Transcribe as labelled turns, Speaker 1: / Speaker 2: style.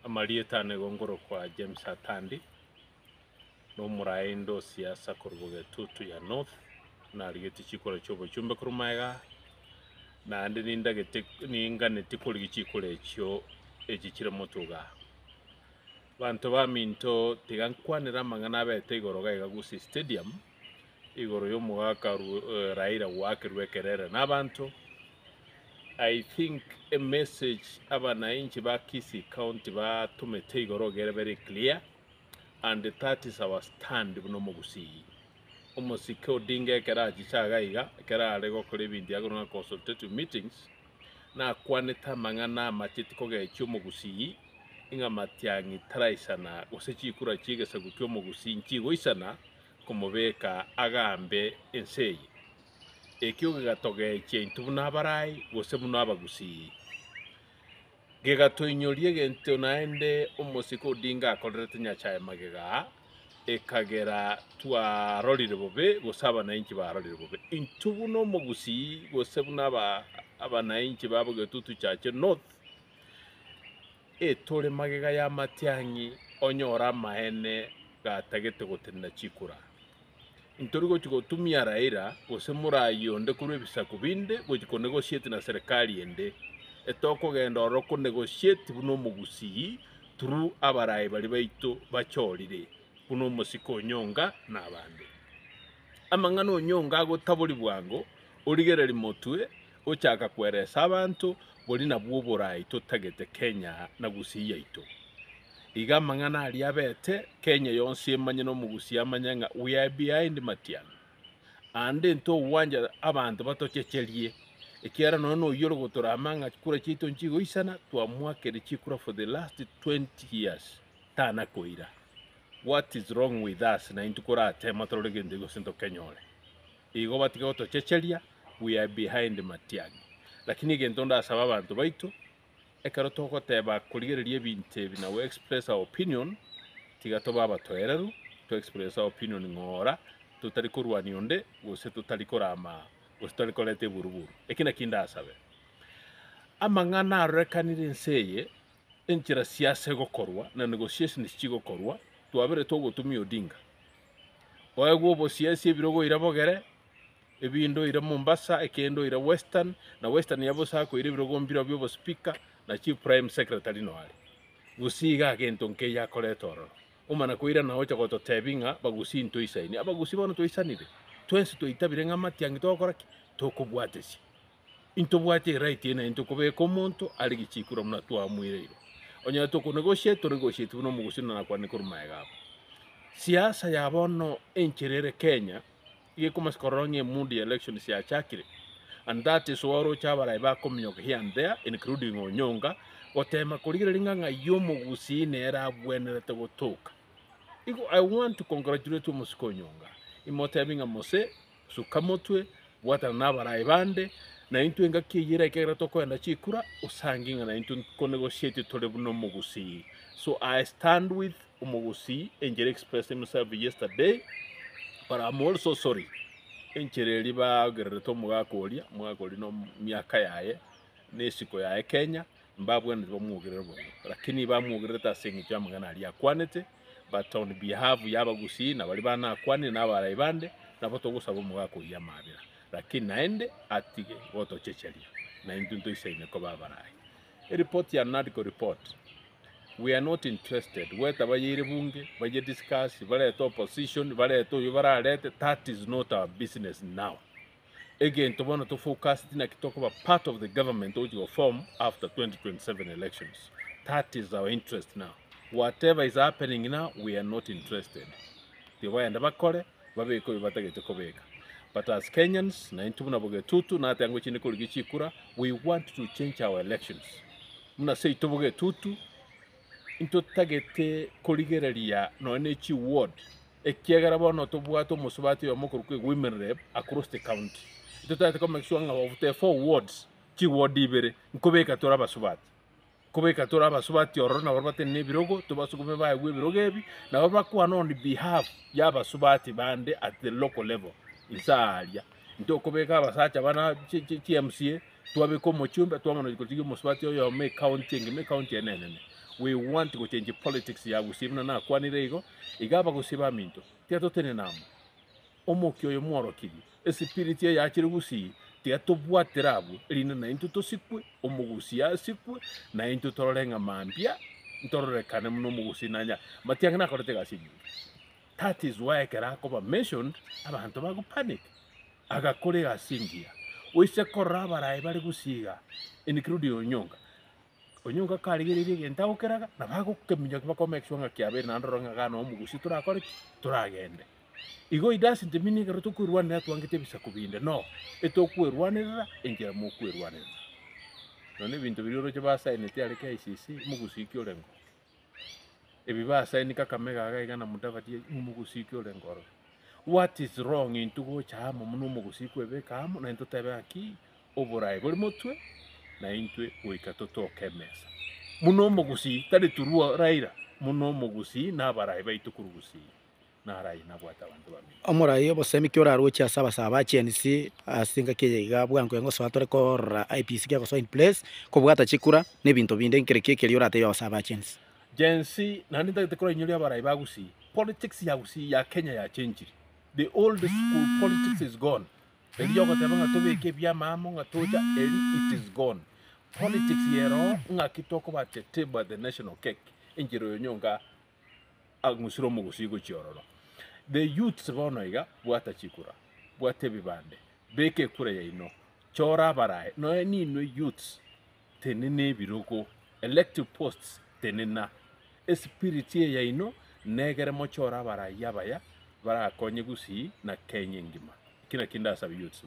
Speaker 1: Amarieta negongoro kwa James Atandi no muraindo siasa kurubuge tutu ya North na rigeti chikora chobo chumbe kurumaega na andi ninga netikuri gichikore ekyo ekichire motuga bantu baminto tigankwanira mangana bete igoro gaiga gusi stadium igoro y'omugaka Raila wakirwekerere n'abantu. I think a message abananchi ba Kisii County batumete igoro gere very clear, and that is our stand buno Gusii. Omosike Odinga kera chichaga iga kera arego kore bindi agoro na consultative meetings na kwaneta mangana machitiko ge chumo Gusii inga matiangi taraisana osechikura chigesa gukyo Gusii nchigo isana komobeka agambe ensei ekyo gatoge chentu nabarai gose muno abagusii gegatoinyorie gento naende omosiko Odinga akorete nyachaye magega ekagera twarorire bobe gosaba na inchi barorire bobe intubu no mogusii gose muno abanainchi babuge tutu chache North etore magega ya matiangi onyora mahene gatagete gotenna chikura intorigo chigotumia Raila gose murayo nde kuri bisaku binde gojiko negotiate na serikali ende etoko genda oroko negotiate buno Gusii through abarai bali baito bachorire buno musiko nyonga nabande amangano nyonga agotaburi bwango origereri motwe ochaka kweresa abantu boli na bwoborai totagete Kenya na Gusii yaito iga mangana ali abete Kenya yonse emanye no Gusii amanyanga we are behind Matiang'i ande nto wanja abantu batochecherie ekiara no yoro gotora manga kura chito nchigo isana tuamua kere chikura for the last 20 years tana koira. What is wrong with us na intukura atema torege ndigo sento Kenyole igo batike otochecheria we are behind Matiang'i lakini gentonda asaba abantu baito ekaro toko teba kurigererie binte bina we express our opinion tigato baba toereru to express our opinion ngora tutari kurwani onde gose tutari korama gose tutari kolete buruburu ekina kinda asabe amangana rekanire nseye enchira siasa gokorwa na negotiation chigo korwa twabere togo tumi Odinga oego bo siasa ebirogo irabogere ebindo ira Mombasa ekendo ira Western na Western yabo sako ira birogo mbira byo speaker na chief prime secretary no ali Gusii ga gento nke ya koletoro umana koira na hocha goto tebinga bagusii nto isaini abagusii bono to isanire twensi to itabire nga Matiang'i to koraki to kubwatesi into bwate right ina into kobe komonto ali gichikura muna to amwireiro onya to ko negotiate buno Gusii na kwa nikurumaiga siasa ya bono encherere Kenya ye kuma skoronge mundi elections ya chakire. And that is why chabara iba komnyo here and there, including Onyonga, otema kuligere nga yomo Gusii nera bwenere te gotoka. I want to congratulate Musiko Onyonga. Imote mose sukamotwe wata nabara ibande na intu enga kiyira ikera toko enda chikura usanginga na intu negotiate tole buno Gusii. So I stand with Gusii and expressed himself yesterday, but I'm also sorry. Enchere liba gereto mugakoria no miaka yae nesiko yae Kenya mbabwe ndo mugerero bo lakini ba mugereta singi chama ngana ali akwanete but on behalf yaba Gusii na bali bana akwane na baraibande na boto gusaba mugakoria mabira lakini naende atige boto checheria na indunto isaine ko babarai a report ya NADCO report. We are not interested. Whether bayire bunge, baye discuss, bale to opposition, bale to yubara let, that is not our business now. Again, to want to focus in talk about part of the government which will form after 2027 elections. That is our interest now. Whatever is happening now, we are not interested. The way and bakore, babeko batagete kobeka. But as Kenyans, na intubuna boge tutu na tango chiniko gichikura, we want to change our elections. Muna say tuboge tutu into tagete koligereria no nechi ward ekiagara bono to bwato musubati yo mokuru women rep across the county ito tata ko make sure nga of the 4 wards chi ward ibere nkobeka tora basubati kobeka tora basubati orona barbate ne birogo to basukume ba gwe birogebi na babakwa on behalf ya basubati bande at the local level isalia ndo kobeka basacha bana TMCA tuabe ko mochumba twangano kutigi musubati yo me county enene. we want to change politics ya gusibna na kwanire igo igaba gusiba minto tia totene namo omokyo yo mworokiri spirit ya yakiri gusi tia tobwatirabu rina na into tosikwe omugusi ya sikwe na into tororenga mambia ntorore kana muno mugusi nanya matianga na korete gasigi. That is why kerakoba mentioned abantu bago panic agakore gasingia oise korabara ibari gusiga including onyonga karigirire genta ukeraga na bago keminya bakomexwa ngakiabe na ndoronga gano omugusi turakore turagende igo idasi ndimini garuto kwirwanira twangite bisa kubinde no etokwirwanira engera mu kwirwanira none bintu biriro cyo basaine tiare KCC mugusi kyorengo ebi basaine kakamega agaiga mudavadi mugusi kyorengo. What is wrong in tugo chamo muno mugusi kwebe kamo na into tebe aki oborai boli motwe na intwe oikatoto kemesa muno mugusi tari turua raira muno mugusi na barai baitukurugusi na rai na bwata bantu bami
Speaker 2: omorai obosemi kyora rocha saba chenisi asinga kiyega bwango ngo swatore kora IPC kya so in place ko bwata chikura ne bintu binde nkereke keliora te yo saba chenisi
Speaker 1: jensi na ndita tekora nyuri abarai bagusi politics ya gusi ya Kenya ya change. The old school politics is gone. Eli yoko tebanga tobeke bya mamo ngatoja it is gone. Politics yero ngakitoko batete by the national cake injiro yonyonga agmusiro mugusigo chiororo. The youths bonoiga bwata chikura bwate bibande beke kure ya ino chora barai no ni no youths tenene biroko elective posts tenena spirit ya ino negere mo chora barai yabaya bara konye gusi na Kenya ngima kina kinda sabi youths